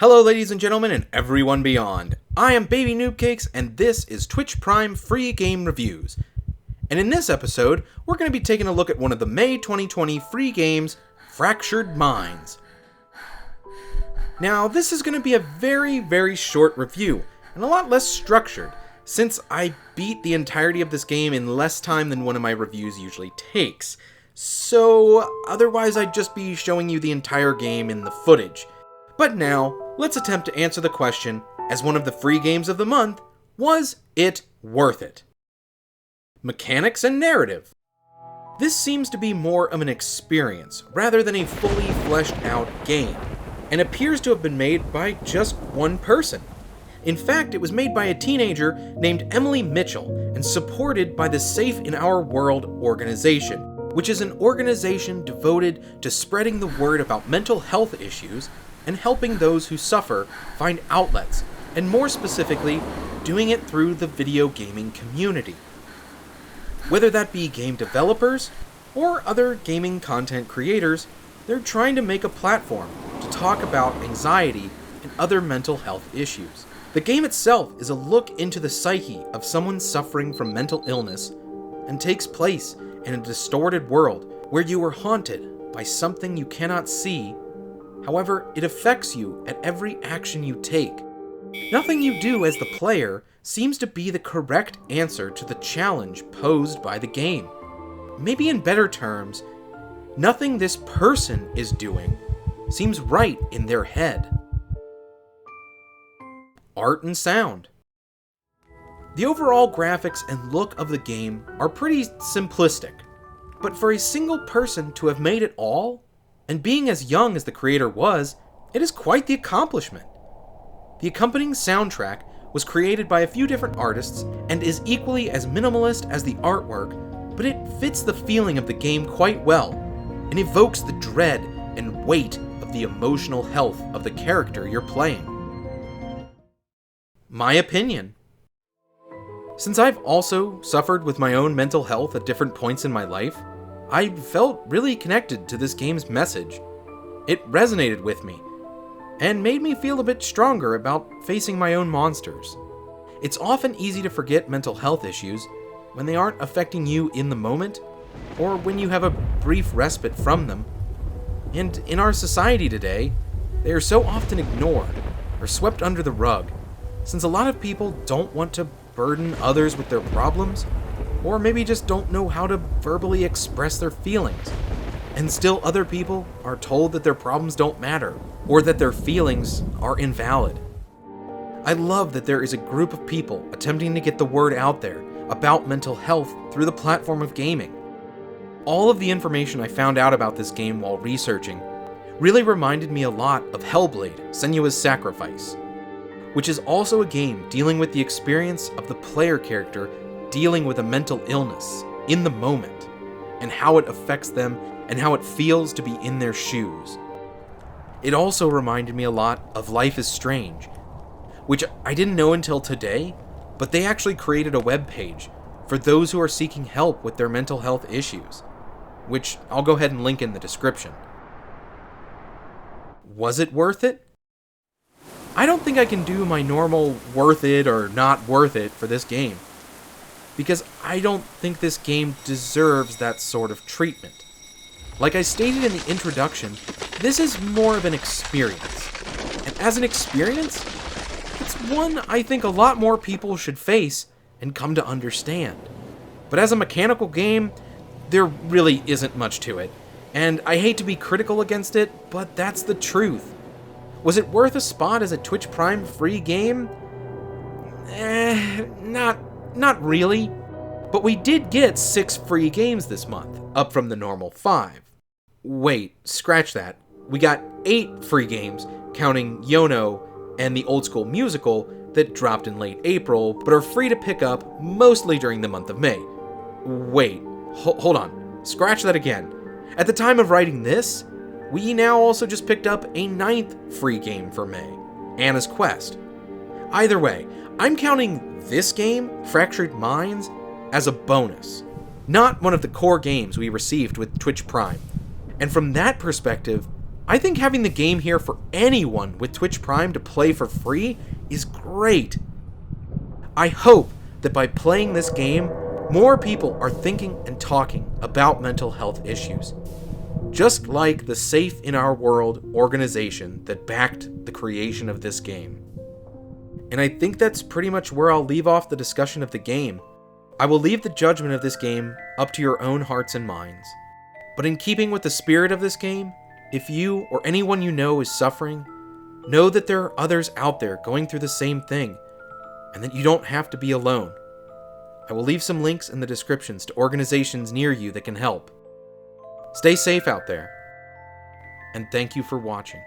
Hello ladies and gentlemen and everyone beyond. I am BabyNoobCakes and this is Twitch Prime free game reviews. And in this episode, we're going to be taking a look at one of the May 2020 free games, Fractured Minds. Now this is going to be a very short review and a lot less structured, since I beat the entirety of this game in less time than one of my reviews usually takes. So otherwise I'd just be showing you the entire game in the footage. But now, let's attempt to answer the question, as one of the free games of the month, was it worth it? Mechanics and narrative. This seems to be more of an experience, rather than a fully fleshed out game, and appears to have been made by just one person. In fact, it was made by a teenager named Emily Mitchell, and supported by the Safe in Our World organization, which is an organization devoted to spreading the word about mental health issues and helping those who suffer find outlets, and more specifically, doing it through the video gaming community. Whether that be game developers or other gaming content creators, they're trying to make a platform to talk about anxiety and other mental health issues. The game itself is a look into the psyche of someone suffering from mental illness and takes place in a distorted world where you are haunted by something you cannot see. However, it affects you at every action you take. Nothing you do as the player seems to be the correct answer to the challenge posed by the game. Maybe in better terms, nothing this person is doing seems right in their head. Art and sound. The overall graphics and look of the game are pretty simplistic, but for a single person to have made it all, and being as young as the creator was, it is quite the accomplishment. The accompanying soundtrack was created by a few different artists and is equally as minimalist as the artwork, but it fits the feeling of the game quite well and evokes the dread and weight of the emotional health of the character you're playing. My opinion. Since I've also suffered with my own mental health at different points in my life, I felt really connected to this game's message. It resonated with me, and made me feel a bit stronger about facing my own monsters. It's often easy to forget mental health issues when they aren't affecting you in the moment, or when you have a brief respite from them. And in our society today, they are so often ignored or swept under the rug, since a lot of people don't want to burden others with their problems, or maybe just don't know how to verbally express their feelings. And still other people are told that their problems don't matter, or that their feelings are invalid. I love that there is a group of people attempting to get the word out there about mental health through the platform of gaming. All of the information I found out about this game while researching really reminded me a lot of Hellblade: Senua's Sacrifice, which is also a game dealing with the experience of the player character dealing with a mental illness in the moment, and how it affects them and how it feels to be in their shoes. It also reminded me a lot of Life is Strange, which I didn't know until today, but they actually created a web page for those who are seeking help with their mental health issues, which I'll go ahead and link in the description. Was it worth it? I don't think I can do my normal worth it or not worth it for this game, because I don't think this game deserves that sort of treatment. Like I stated in the introduction, this is more of an experience. And as an experience, it's one I think a lot more people should face and come to understand. But as a mechanical game, there really isn't much to it. And I hate to be critical against it, but that's the truth. Was it worth a spot as a Twitch Prime free game? Not really. But we did get 6 free games this month, up from the normal 5. Wait, scratch that. We got 8 free games, counting Yono and the Old School Musical that dropped in late April, but are free to pick up mostly during the month of May. Wait, hold on. Scratch that again. At the time of writing this, we now also just picked up a 9th free game for May, Anna's Quest. Either way, I'm counting this game, Fractured Minds, as a bonus, not one of the core games we received with Twitch Prime. And from that perspective, I think having the game here for anyone with Twitch Prime to play for free is great. I hope that by playing this game, more people are thinking and talking about mental health issues. Just like the Safe in Our World organization that backed the creation of this game. And I think that's pretty much where I'll leave off the discussion of the game. I will leave the judgment of this game up to your own hearts and minds. But in keeping with the spirit of this game, if you or anyone you know is suffering, know that there are others out there going through the same thing, and that you don't have to be alone. I will leave some links in the descriptions to organizations near you that can help. Stay safe out there, and thank you for watching.